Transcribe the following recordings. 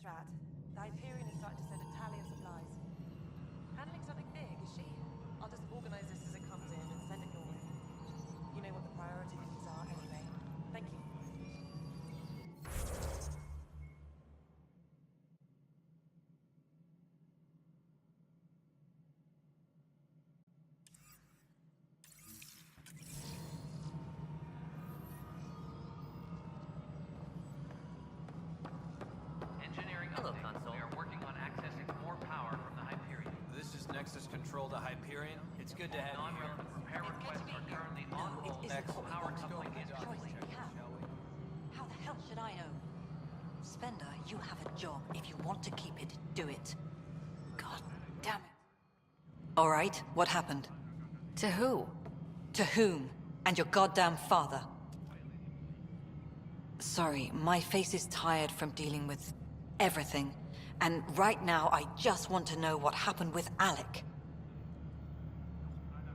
Strat. The Hyperion is starting to send a tally of supplies. Handling something big, is she? I'll just organize this as it comes in and send it your way. You know what the priorities are anyway. Thank you. Control the Hyperion. It's good to have you here. Repair requests are currently on hold. Excellent. Power coupling is complete. How the hell should I know? Spender, you have a job. If you want to keep it, do it. God damn it. All right, what happened? To who? To whom? And your goddamn father. Sorry, my face is tired from dealing with everything. And right now, I just want to know what happened with Alec.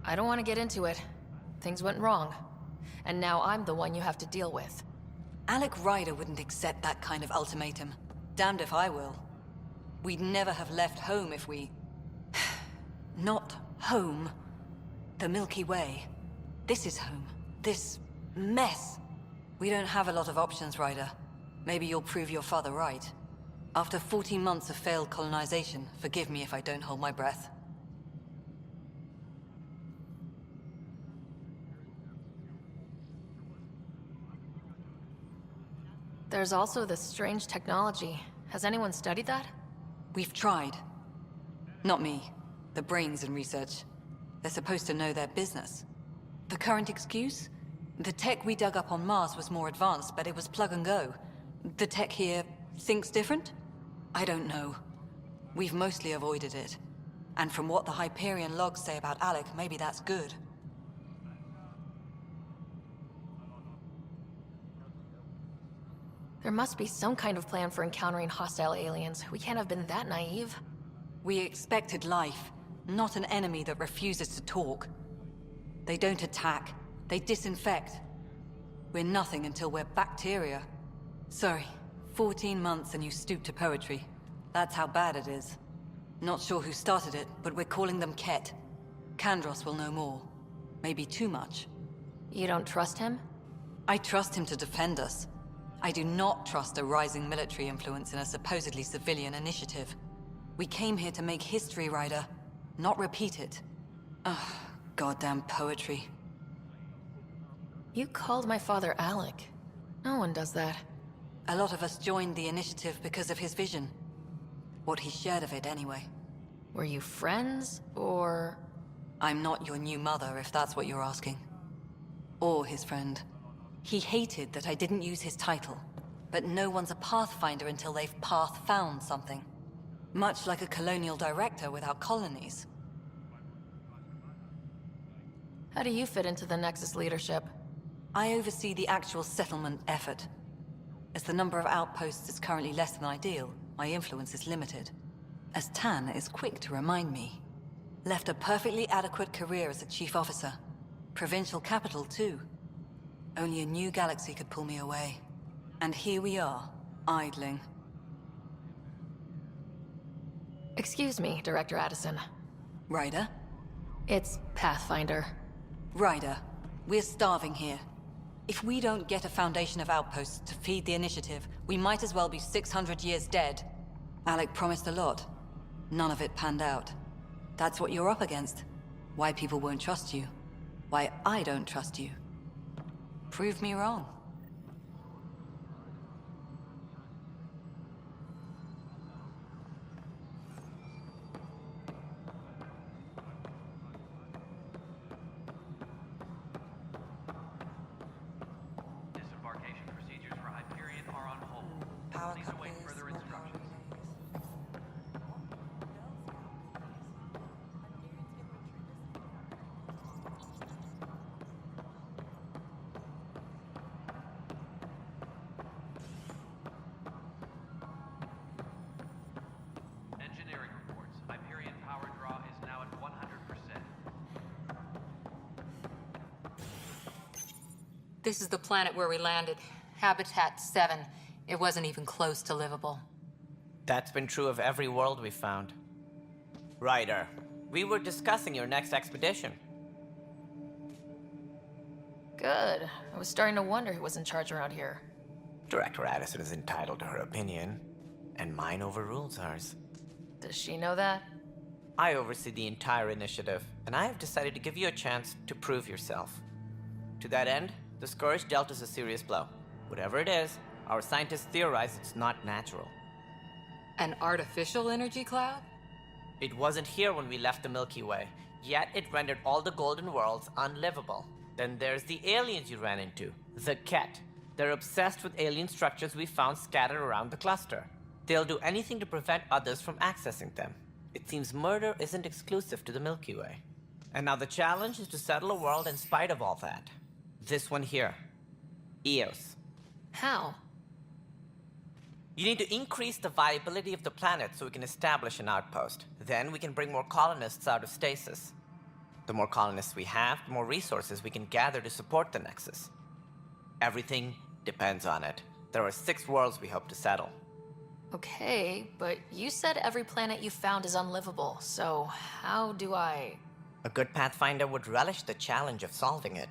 I don't want to get into it. Things went wrong. And now I'm the one you have to deal with. Alec Ryder wouldn't accept that kind of ultimatum. Damned if I will. We'd never have left home if we... Not home. The Milky Way. This is home. This mess. We don't have a lot of options, Ryder. Maybe you'll prove your father right. After 14 months of failed colonization, forgive me if I don't hold my breath. There's also this strange technology. Has anyone studied that? We've tried. Not me. The brains in research. They're supposed to know their business. The current excuse? The tech we dug up on Mars was more advanced, but it was plug and go. The tech here thinks different? I don't know. We've mostly avoided it. And from what the Hyperion logs say about Alec, maybe that's good. There must be some kind of plan for encountering hostile aliens. We can't have been that naive. We expected life, not an enemy that refuses to talk. They don't attack. They disinfect. We're nothing until we're bacteria. Sorry. 14 months and you stoop to poetry. That's how bad it is. Not sure who started it, but we're calling them Ket. Kandros will know more. Maybe too much. You don't trust him? I trust him to defend us. I do not trust a rising military influence in a supposedly civilian initiative. We came here to make history, Ryder, not repeat it. Ugh, goddamn poetry. You called my father Alec. No one does that. A lot of us joined the initiative because of his vision. What he shared of it, anyway. Were you friends, or...? I'm not your new mother, if that's what you're asking. Or his friend. He hated that I didn't use his title. But no one's a pathfinder until they've path-found something. Much like a colonial director without colonies. How do you fit into the Nexus leadership? I oversee the actual settlement effort. As the number of outposts is currently less than ideal, my influence is limited. As Tan is quick to remind me. Left a perfectly adequate career as a chief officer. Provincial capital, too. Only a new galaxy could pull me away. And here we are, idling. Excuse me, Director Addison. Ryder? It's Pathfinder. Ryder, we're starving here. If we don't get a foundation of outposts to feed the initiative, we might as well be 600 years dead. Alec promised a lot. None of it panned out. That's what you're up against. Why people won't trust you. Why I don't trust you. Prove me wrong. Disembarkation procedures for Hyperion are on hold. Power Please await couplers, further more power instructions. relays. Engineering reports. Hyperion power draw is now at 100%. This is the planet where we landed. Habitat 7. It wasn't even close to livable. That's been true of every world we've found. Ryder, we were discussing your next expedition. Good. I was starting to wonder who was in charge around here. Director Addison is entitled to her opinion, and mine overrules hers. Does she know that? I oversee the entire initiative, and I have decided to give you a chance to prove yourself. To that end, the Scourge dealt us a serious blow. Whatever it is, our scientists theorize it's not natural. An artificial energy cloud? It wasn't here when we left the Milky Way, yet it rendered all the golden worlds unlivable. Then there's the aliens you ran into, the Ket. They're obsessed with alien structures we found scattered around the cluster. They'll do anything to prevent others from accessing them. It seems murder isn't exclusive to the Milky Way. And now the challenge is to settle a world in spite of all that. This one here. Eos. How? You need to increase the viability of the planet so we can establish an outpost. Then we can bring more colonists out of stasis. The more colonists we have, the more resources we can gather to support the Nexus. Everything depends on it. There are 6 worlds we hope to settle. Okay, but you said every planet you found is unlivable, so how do I... A good Pathfinder would relish the challenge of solving it.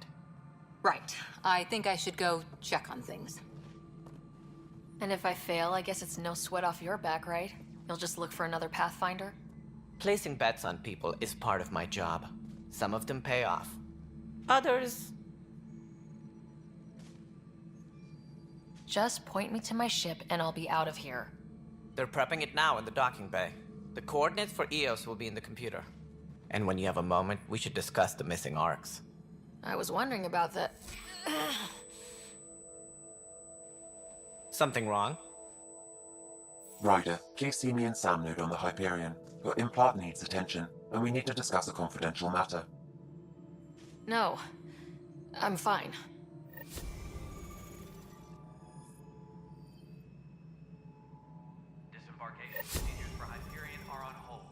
Right. I think I should go check on things. And if I fail, I guess it's no sweat off your back, right? You'll just look for another Pathfinder? Placing bets on people is part of my job. Some of them pay off. Others... Just point me to my ship and I'll be out of here. They're prepping it now in the docking bay. The coordinates for Eos will be in the computer. And when you have a moment, we should discuss the missing arcs. I was wondering about that. Something wrong? Ryder, please see me and Sam Node on the Hyperion. Your implant needs attention, and we need to discuss a confidential matter. No, I'm fine. Disembarkation procedures for Hyperion are on hold.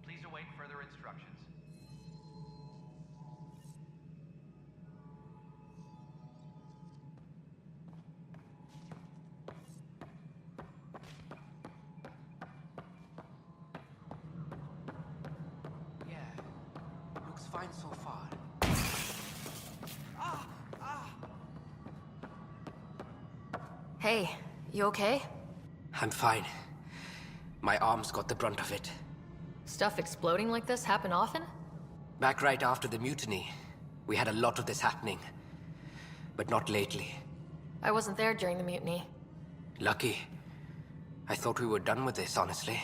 Please await further instructions. Yeah, looks fine so far. Hey, you okay? I'm fine. My arms got the brunt of it. Stuff exploding like this happen often? Back right after the mutiny, we had a lot of this happening. But not lately. I wasn't there during the mutiny. Lucky. I thought we were done with this, honestly.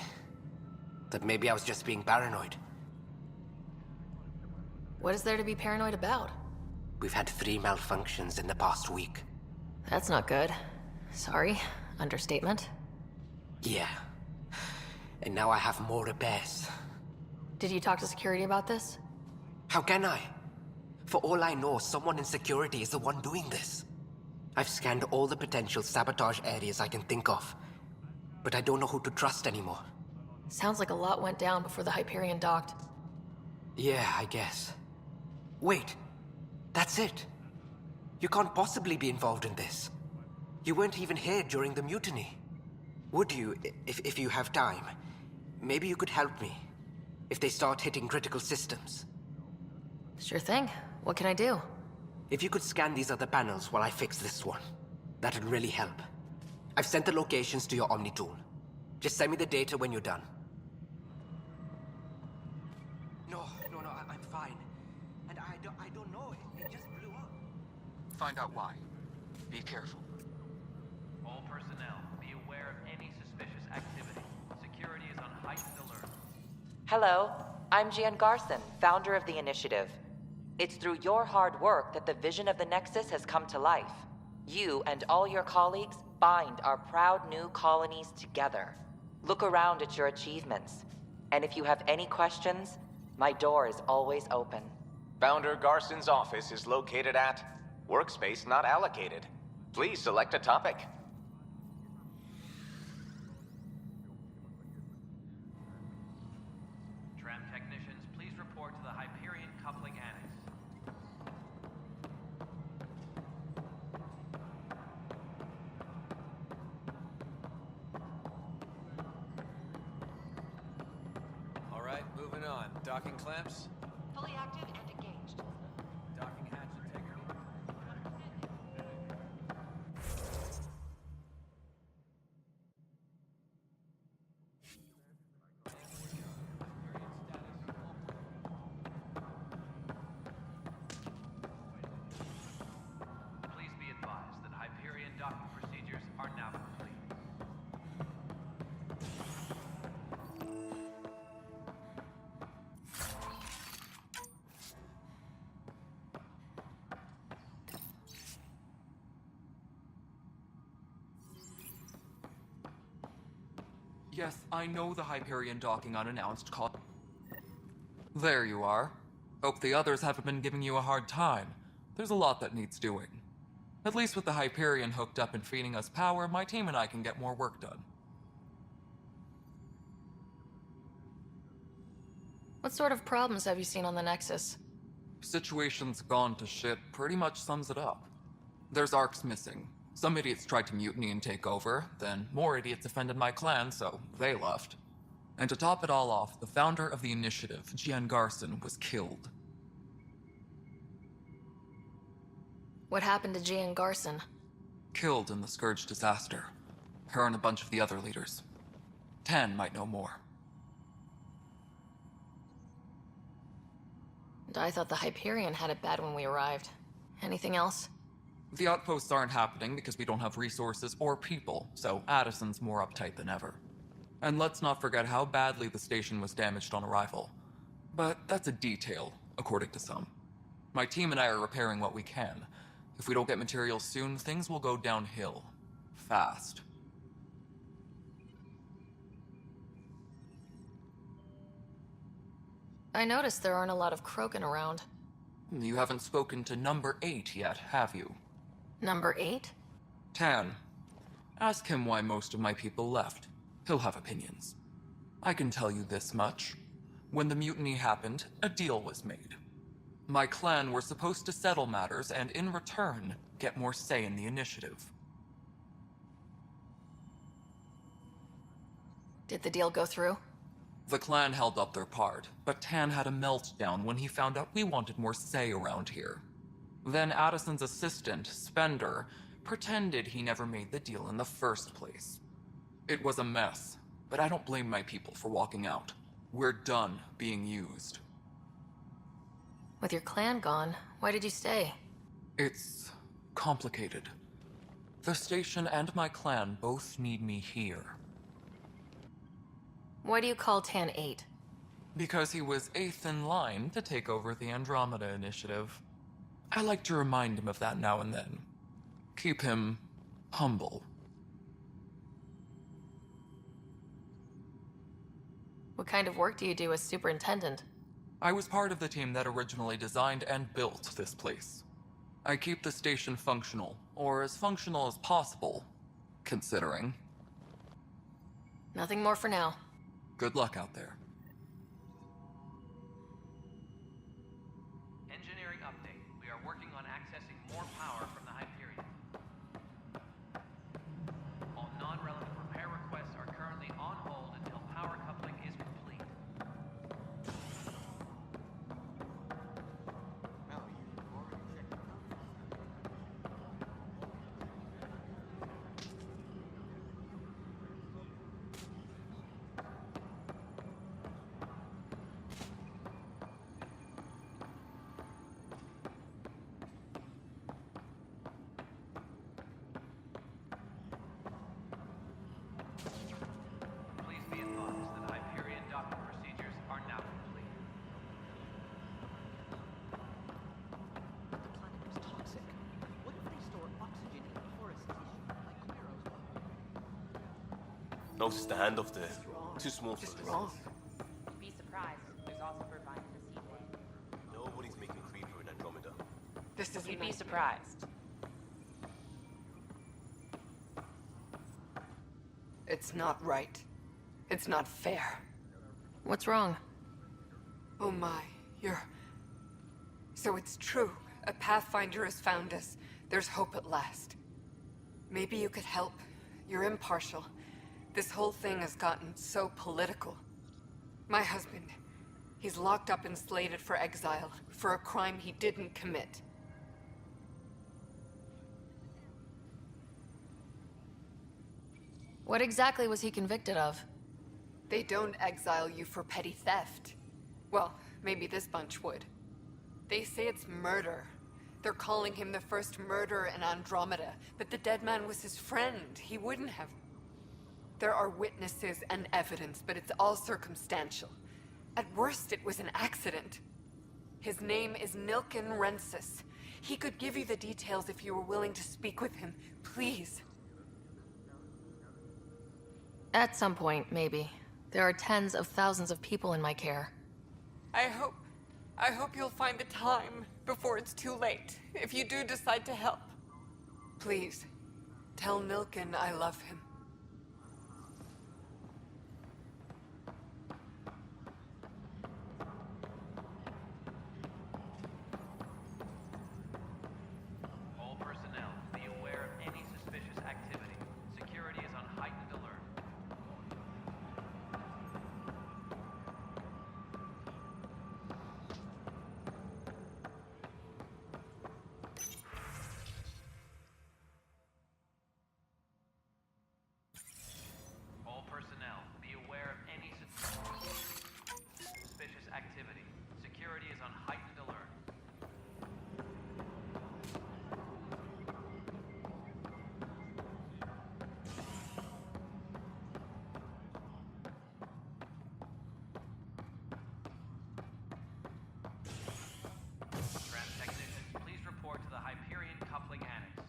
That maybe I was just being paranoid. What is there to be paranoid about? We've had 3 malfunctions in the past week. That's not good. Sorry, understatement. Yeah. And now I have more repairs. Did you talk to security about this? How can I? For all I know, someone in security is the one doing this. I've scanned all the potential sabotage areas I can think of. But I don't know who to trust anymore. Sounds like a lot went down before the Hyperion docked. Yeah, I guess. Wait. That's it. You can't possibly be involved in this. You weren't even here during the mutiny. Would you, if you have time? Maybe you could help me. If they start hitting critical systems. Sure thing. What can I do? If you could scan these other panels while I fix this one, that'd really help. I've sent the locations to your Omni tool. Just send me the data when you're done. No, I'm fine. And I don't know, it just blew up. Find out why. Be careful. All personnel, be aware of any suspicious activity. Security is on heightened alert. Hello, I'm Jan Garson, founder of the Initiative. It's through your hard work that the vision of the Nexus has come to life. You and all your colleagues bind our proud new colonies together. Look around at your achievements. And if you have any questions, my door is always open. Founder Garson's office is located at Workspace Not Allocated. Please select a topic. Tram technicians, please report to the Hyperion Coupling Annex. Docking clamps? Fully active and engaged. Docking hatch integrity? Please be advised that Hyperion docking procedures are now complete. Yes, I know the Hyperion docking unannounced caught. There you are. Hope the others haven't been giving you a hard time. There's a lot that needs doing. At least with the Hyperion hooked up and feeding us power, my team and I can get more work done. What sort of problems have you seen on the Nexus? Situation's gone to shit pretty much sums it up. There's arcs missing. Some idiots tried to mutiny and take over, then more idiots offended my clan, so they left. And to top it all off, the founder of the initiative, Gian Garson, was killed. What happened to Gian Garson? Killed in the Scourge disaster. Her and a bunch of the other leaders. Tan might know more. And I thought the Hyperion had it bad when we arrived. Anything else? The outposts aren't happening because we don't have resources or people, so Addison's more uptight than ever. And let's not forget how badly the station was damaged on arrival. But that's a detail, according to some. My team and I are repairing what we can. If we don't get materials soon, things will go downhill. Fast. I noticed there aren't a lot of Krogan around. You haven't spoken to number 8 yet, have you? Number 8? Tan. Ask him why most of my people left. He'll have opinions. I can tell you this much. When the mutiny happened, a deal was made. My clan were supposed to settle matters and, in return, get more say in the initiative. Did the deal go through? The clan held up their part, but Tan had a meltdown when he found out we wanted more say around here. Then Addison's assistant, Spender, pretended he never made the deal in the first place. It was a mess, but I don't blame my people for walking out. We're done being used. With your clan gone, why did you stay? It's complicated. The station and my clan both need me here. Why do you call Tan 8? Because he was 8th in line to take over the Andromeda initiative. I like to remind him of that now and then. Keep him humble. What kind of work do you do as superintendent? I was part of the team that originally designed and built this place. I keep the station functional, or as functional as possible, considering. Nothing more for now. Good luck out there. Engineering update. We are working on accessing more power from the Hyperion. All non-relevant repair requests are currently on hold until power coupling is complete. Please be advised that Hyperion docking procedures are now complete. The planet is toxic. What if they store oxygen in porous tissue, like Clero's lung? Notice the hand of the too small for Just this. wrong. Be surprised. There's also provided the seed bank. Nobody's making creeper in Andromeda. This isn't You'd be nice. surprised. It's not right. It's not fair. What's wrong? Oh my, you're... So it's true. A Pathfinder has found us. There's hope at last. Maybe you could help. You're impartial. This whole thing has gotten so political. My husband, He's locked up and slated for exile, for a crime he didn't commit. What exactly was he convicted of? They don't exile you for petty theft. Well, maybe this bunch would. They say it's murder. They're calling him the first murderer in Andromeda, but the dead man was his friend. He wouldn't have. There are witnesses and evidence, but it's all circumstantial. At worst, it was an accident. His name is Nilken Rensis. He could give you the details if you were willing to speak with him. Please. At some point, maybe. There are tens of thousands of people in my care. I hope you'll find the time before it's too late, if you do decide to help. Please, tell Nilken I love him. All personnel, be aware of any suspicious activity. Security is on heightened alert. All personnel, be aware of any suspicious activity. Security is on heightened alert. Trans technician, please report to the Hyperion Coupling Annex.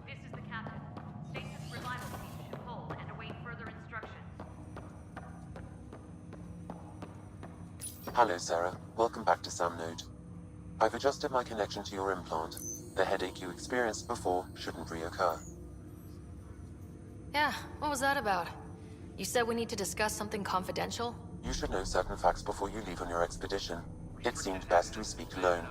This is the captain. Stasis reliability should hold and await further instructions. Hello, Sarah. Welcome back to Sam Node. I've adjusted my connection to your implant. The headache you experienced before shouldn't reoccur. Yeah, what was that about? You said we need to discuss something confidential? You should know certain facts before you leave on your expedition. It seemed best we speak alone.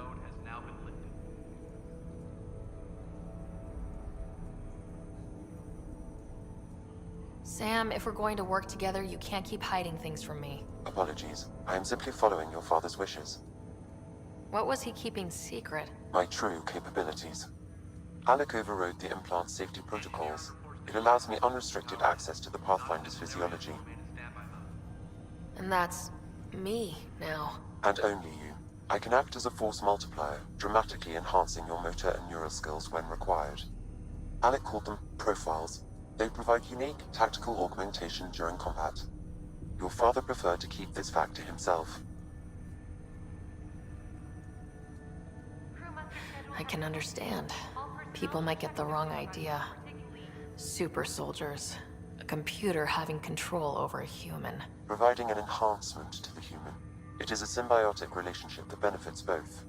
Sam, if we're going to work together, you can't keep hiding things from me. Apologies. I am simply following your father's wishes. What was he keeping secret? My true capabilities. Alec overrode the implant's safety protocols. It allows me unrestricted access to the Pathfinder's physiology. And that's me now. And only you. I can act as a force multiplier, dramatically enhancing your motor and neural skills when required. Alec called them profiles. They provide unique tactical augmentation during combat. Your father preferred to keep this fact to himself. I can understand. People might get the wrong idea. Super soldiers. A computer having control over a human. Providing an enhancement to the human. It is a symbiotic relationship that benefits both.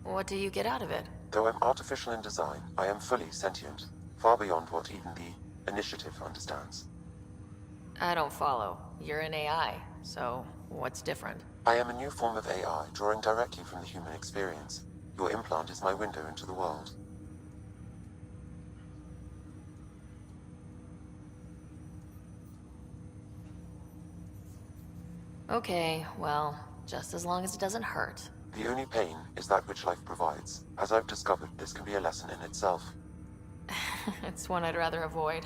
What do you get out of it? Though I'm artificial in design, I am fully sentient. Far beyond what even the Initiative understands. I don't follow. You're an AI, so what's different? I am a new form of AI, drawing directly from the human experience. Your implant is my window into the world. Okay, well, just as long as it doesn't hurt. The only pain is that which life provides. As I've discovered, this can be a lesson in itself. It's one I'd rather avoid.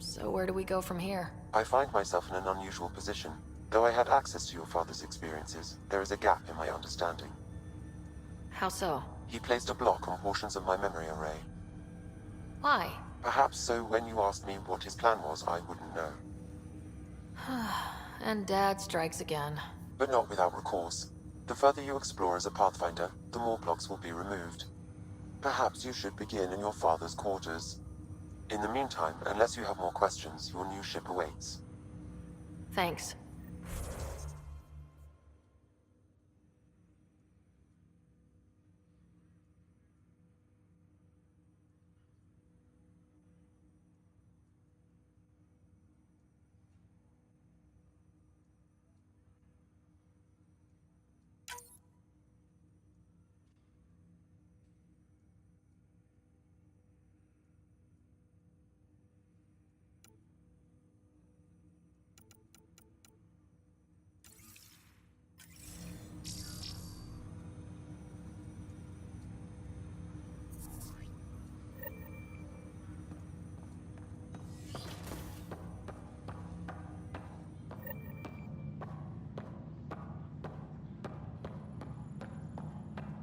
So where do we go from here? I find myself in an unusual position. Though I had access to your father's experiences, there is a gap in my understanding. How so? He placed a block on portions of my memory array. Why? Perhaps so when you asked me what his plan was, I wouldn't know. And Dad strikes again. But not without recourse. The further you explore as a Pathfinder, the more blocks will be removed. Perhaps you should begin in your father's quarters. In the meantime, unless you have more questions, your new ship awaits. Thanks.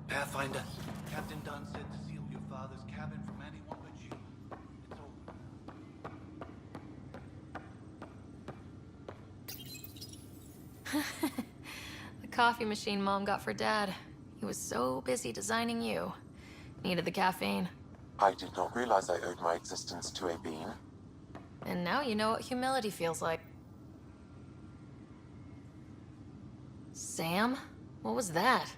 Pathfinder, Captain Dunn said to seal your father's cabin from anyone but you. It's over. The coffee machine Mom got for Dad. He was so busy designing you. Needed the caffeine. I did not realize I owed my existence to a being. And now you know what humility feels like. Sam? What was that?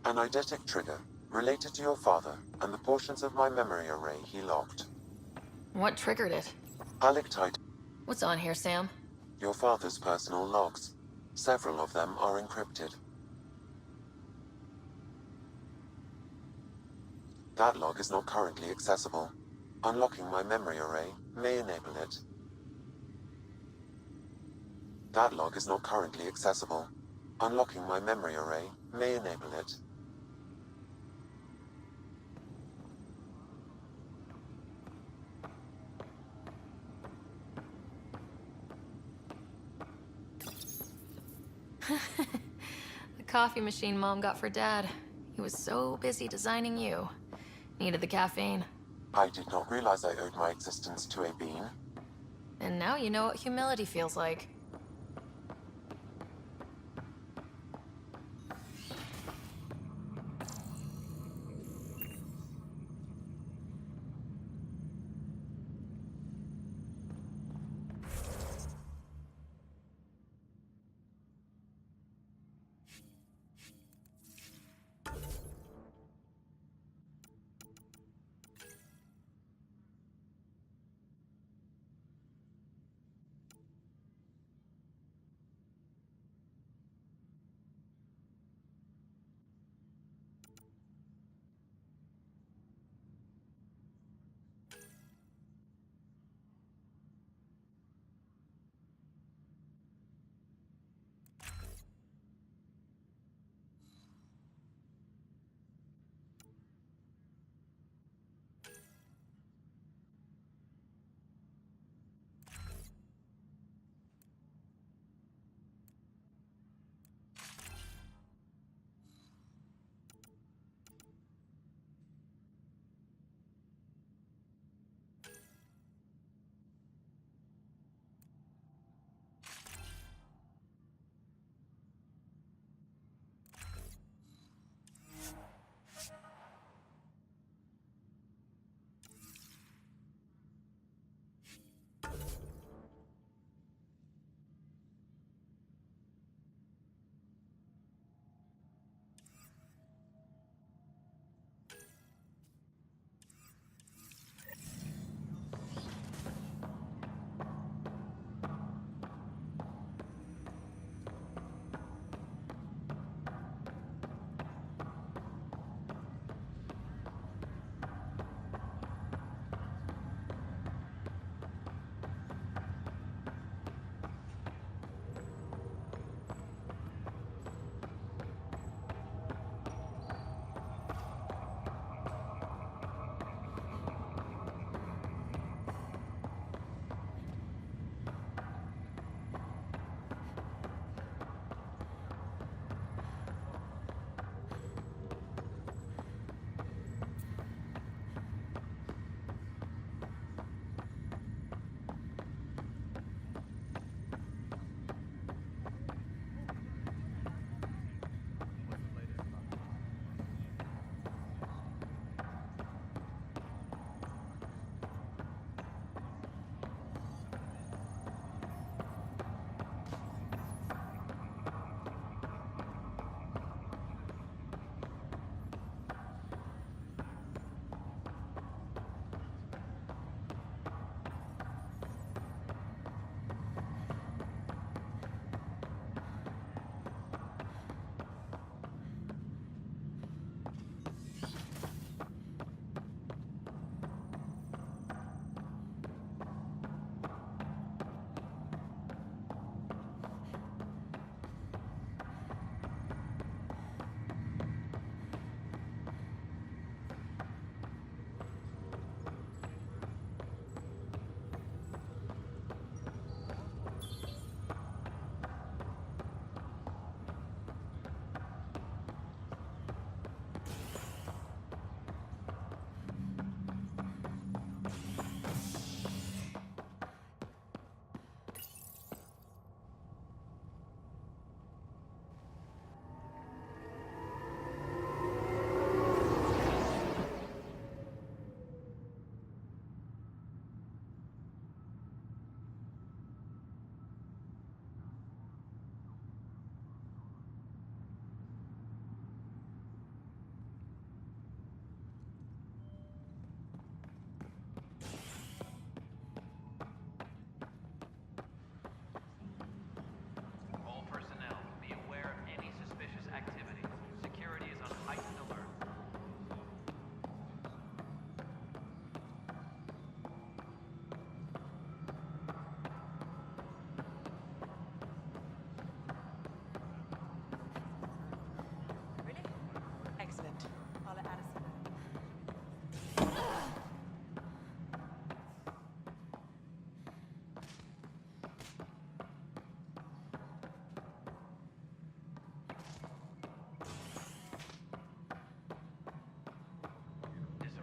An eidetic trigger, related to your father, and the portions of my memory array he locked. What triggered it? Alictite. What's on here, Sam? Your father's personal logs. Several of them are encrypted. That log is not currently accessible. Unlocking my memory array may enable it. That log is not currently accessible. Unlocking my memory array may enable it. The coffee machine Mom got for Dad. He was so busy designing you. Needed the caffeine. I did not realize I owed my existence to a being. And now you know what humility feels like.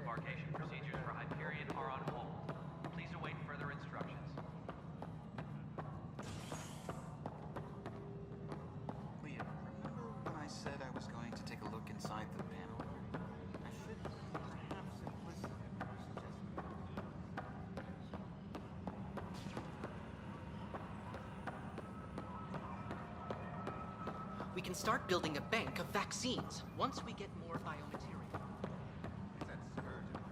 Disembarkation procedures for Hyperion are on hold. Please await further instructions. Leah, remember when I said I was going to take a look inside the panel? I should perhaps implicitly suggest. We can start building a bank of vaccines once we get more biomaterial. That's urgent.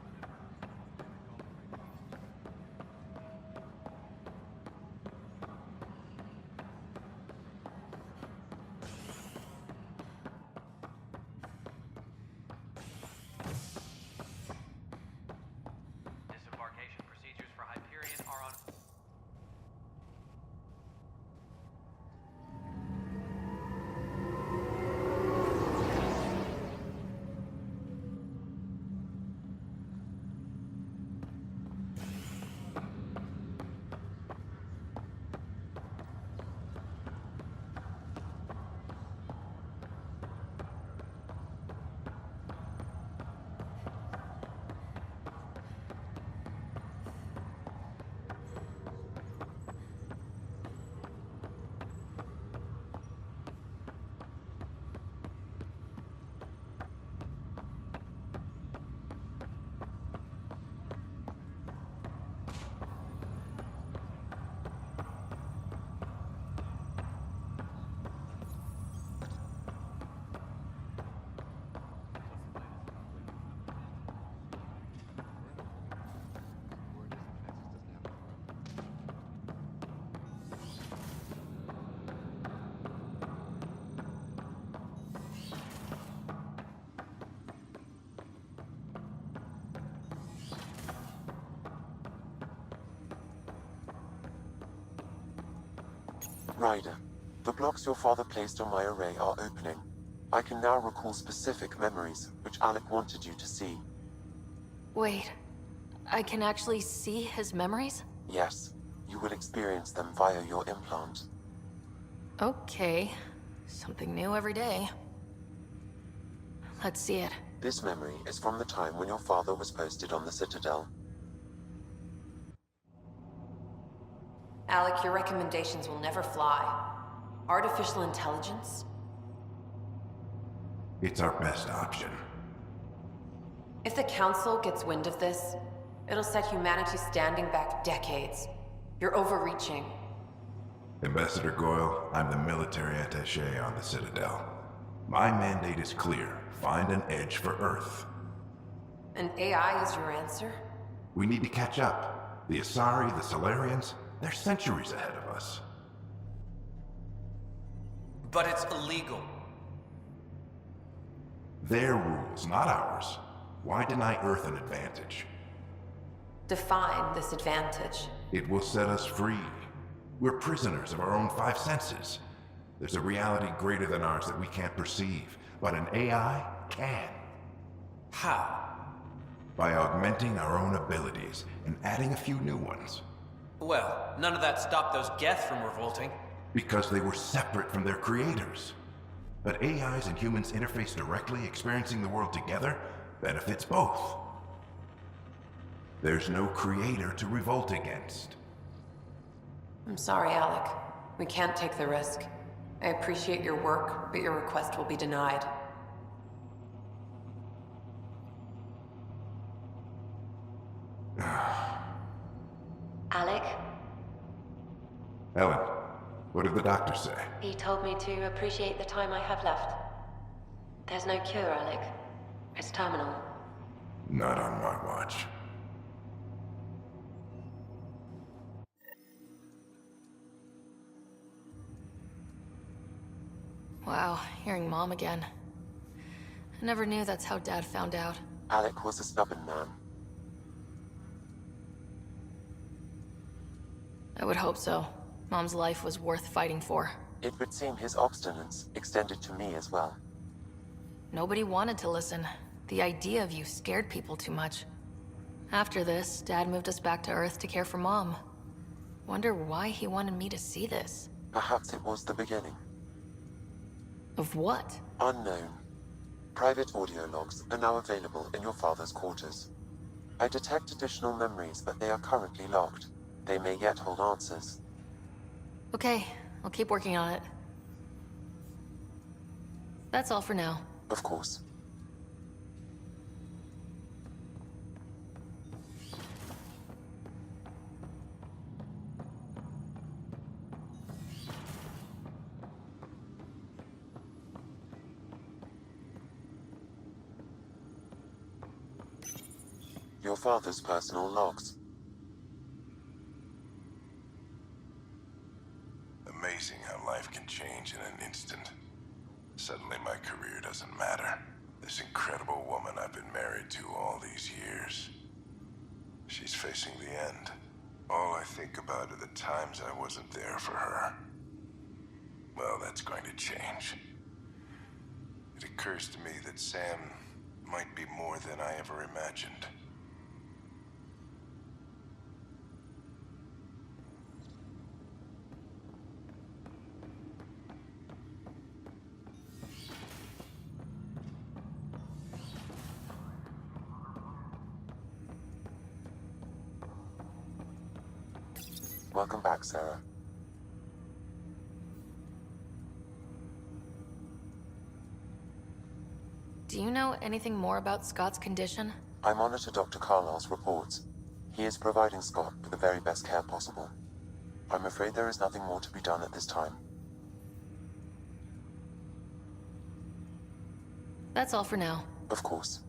Disembarkation procedures for Hyperion are on. Ryder, the blocks your father placed on my array are opening. I can now recall specific memories, which Alec wanted you to see. Wait, I can actually see his memories? Yes, you will experience them via your implant. Okay, something new every day. Let's see it. This memory is from the time when your father was posted on the Citadel. Alec, your recommendations will never fly. Artificial intelligence? It's our best option. If the Council gets wind of this, it'll set humanity standing back decades. You're overreaching. Ambassador Goyle, I'm the military attaché on the Citadel. My mandate is clear. Find an edge for Earth. And AI is your answer? We need to catch up. The Asari, the Solarians, they're centuries ahead of us. But it's illegal. Their rules, not ours. Why deny Earth an advantage? Define this advantage. It will set us free. We're prisoners of our own five senses. There's a reality greater than ours that we can't perceive, but an AI can. How? By augmenting our own abilities and adding a few new ones. Well, none of that stopped those Geth from revolting. Because they were separate from their creators. But AIs and humans interface directly, experiencing the world together, benefits both. There's no creator to revolt against. I'm sorry, Alec. We can't take the risk. I appreciate your work, but your request will be denied. Alec? Ellen, what did the doctor say? He told me to appreciate the time I have left. There's no cure, Alec. It's terminal. Not on my watch. Wow, hearing Mom again. I never knew that's how Dad found out. Alec was a stubborn man. I would hope so. Mom's life was worth fighting for. It would seem his obstinance extended to me as well. Nobody wanted to listen. The idea of you scared people too much. After this, Dad moved us back to Earth to care for Mom. Wonder why he wanted me to see this. Perhaps it was the beginning. Of what? Unknown. Private audio logs are now available in your father's quarters. I detect additional memories, but they are currently locked. They may yet hold answers. Okay, I'll keep working on it. That's all for now. Of course. Your father's personal logs. Amazing how life can change in an instant. Suddenly my career doesn't matter. This incredible woman I've been married to all these years. She's facing the end. All I think about are the times I wasn't there for her. Well, that's going to change. It occurs to me that Sam might be more than I ever imagined. Welcome back, Sarah. Do you know anything more about Scott's condition? I monitor Dr. Carlisle's reports. He is providing Scott with the very best care possible. I'm afraid there is nothing more to be done at this time. That's all for now. Of course.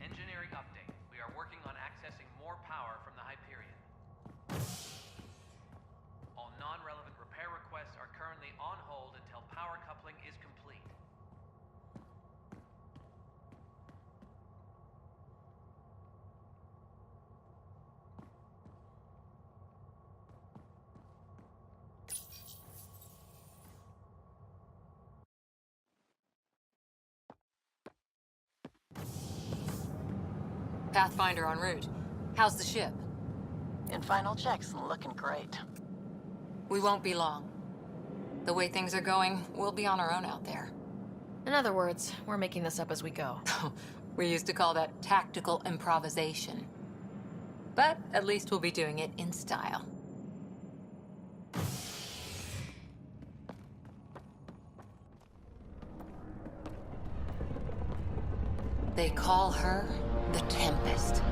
Engineering update. We are working on accessing more power from the Hyperion. All non-relevant repair requests are currently on hold until power coupling is complete. Pathfinder en route. How's the ship? In final checks, looking great. We won't be long. The way things are going, we'll be on our own out there. In other words, we're making this up as we go. We used to call that tactical improvisation. But at least we'll be doing it in style. They call her the Tempest.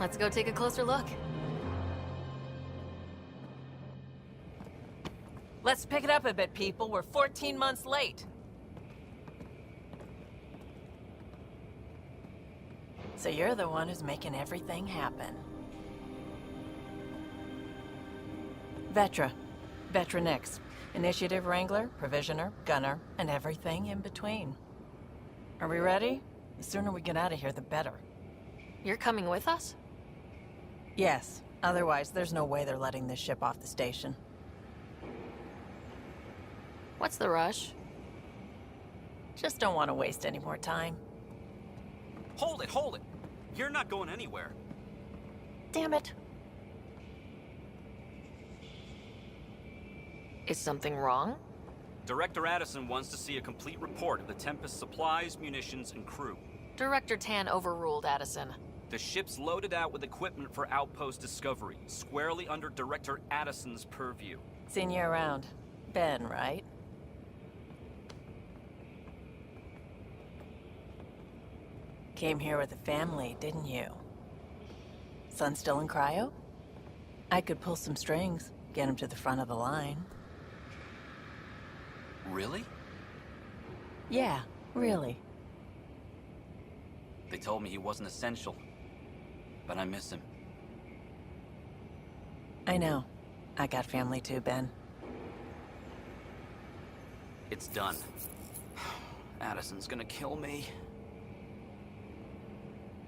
Let's go take a closer look. Let's pick it up a bit, people. We're 14 months late. So you're the one who's making everything happen. Vetra. Vetra Nix. Initiative Wrangler, Provisioner, Gunner, and everything in between. Are we ready? The sooner we get out of here, the better. You're coming with us? Yes. Otherwise, there's no way they're letting this ship off the station. What's the rush? Just don't want to waste any more time. Hold it, hold it! You're not going anywhere. Damn it. Is something wrong? Director Addison wants to see a complete report of the Tempest's supplies, munitions, and crew. Director Tan overruled Addison. The ship's loaded out with equipment for outpost discovery, squarely under Director Addison's purview. Seen you around. Ben, right? Came here with a family, didn't you? Son still in cryo? I could pull some strings, get him to the front of the line. Really? Yeah, really. They told me he wasn't essential, but I miss him. I know. I got family too, Ben. It's done. Addison's gonna kill me.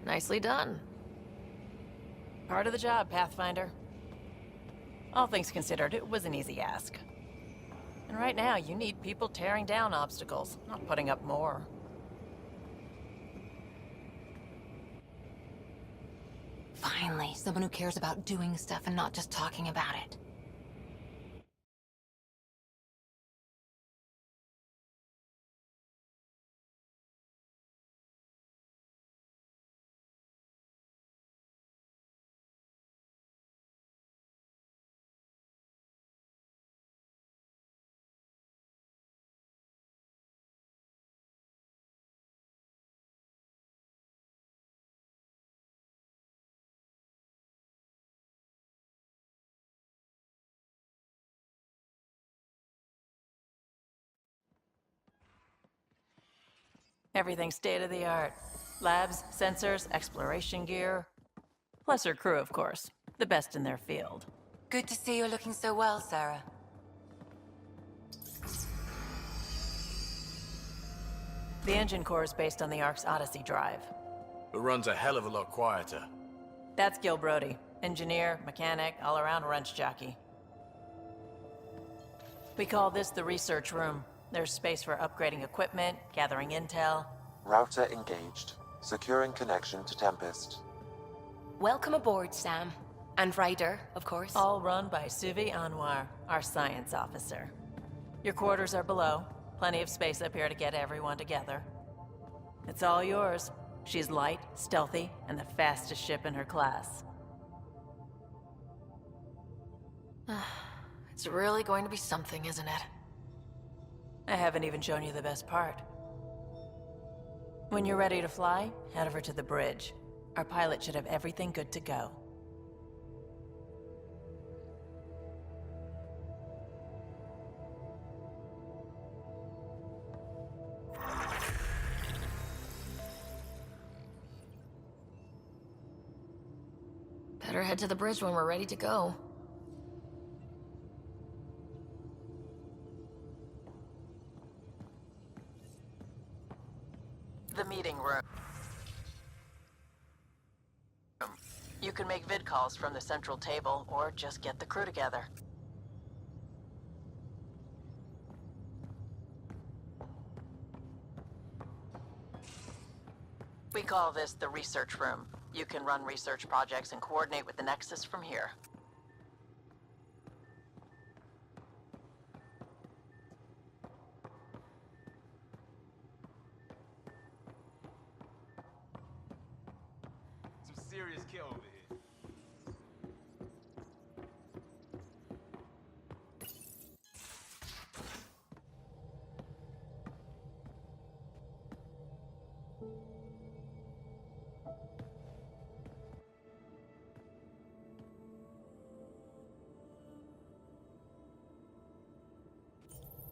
Nicely done. Part of the job, Pathfinder. All things considered, it was an easy ask. And right now, you need people tearing down obstacles, not putting up more. Finally, someone who cares about doing stuff and not just talking about it. Everything's state-of-the-art. Labs, sensors, exploration gear. Plus her crew, of course. The best in their field. Good to see you're looking so well, Sarah. The engine core is based on the Ark's Odyssey drive. It runs a hell of a lot quieter. That's Gil Brody. Engineer, mechanic, all-around wrench jockey. We call this the research room. There's space for upgrading equipment, gathering intel. Router engaged. Securing connection to Tempest. Welcome aboard, Sam. And Ryder, of course. All run by Suvi Anwar, our science officer. Your quarters are below. Plenty of space up here to get everyone together. It's all yours. She's light, stealthy, and the fastest ship in her class. It's really going to be something, isn't it? I haven't even shown you the best part. When you're ready to fly, head over to the bridge. Our pilot should have everything good to go. Better head to the bridge when we're ready to go. The meeting room. You can make vid calls from the central table, or just get the crew together. We call this the research room. You can run research projects and coordinate with the Nexus from here. Some serious kit over here.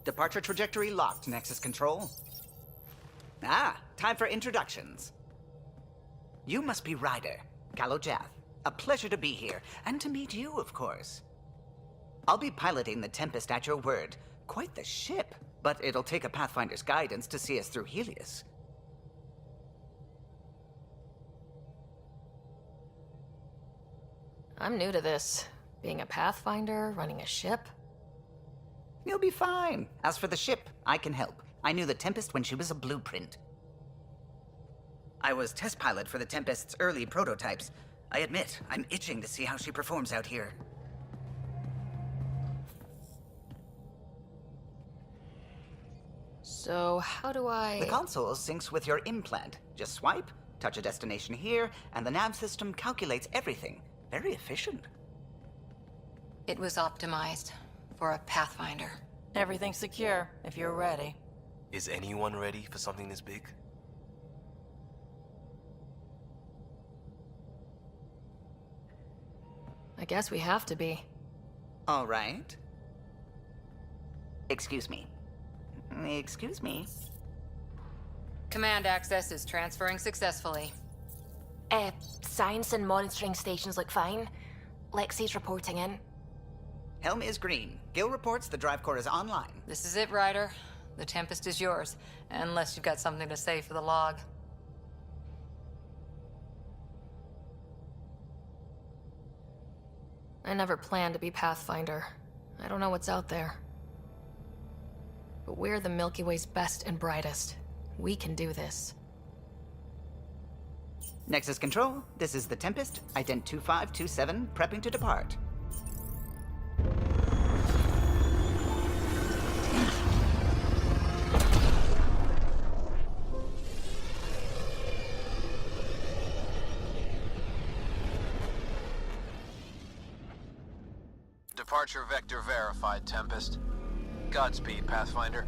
Departure trajectory locked, Nexus Control. Ah, time for introductions. You must be Ryder, Kalojath. A pleasure to be here, and to meet you, of course. I'll be piloting the Tempest at your word, quite the ship. But it'll take a Pathfinder's guidance to see us through Helios. I'm new to this. Being a Pathfinder, running a ship. You'll be fine. As for the ship, I can help. I knew the Tempest when she was a blueprint. I was test pilot for the Tempest's early prototypes. I admit, I'm itching to see how she performs out here. So, how do I... The console syncs with your implant. Just swipe, touch a destination here, and the nav system calculates everything. Very efficient. It was optimized for a Pathfinder. Everything's secure, if you're ready. Is anyone ready for something this big? I guess we have to be. All right. Excuse me. Excuse me. Command access is transferring successfully. Science and monitoring stations look fine. Lexi's reporting in. Helm is green. Gil reports the drive core is online. This is it, Ryder. The Tempest is yours, unless you've got something to say for the log. I never planned to be Pathfinder. I don't know what's out there. But we're the Milky Way's best and brightest. We can do this. Nexus Control, this is the Tempest, Ident 2527, prepping to depart. Departure vector verified, Tempest. Godspeed, Pathfinder.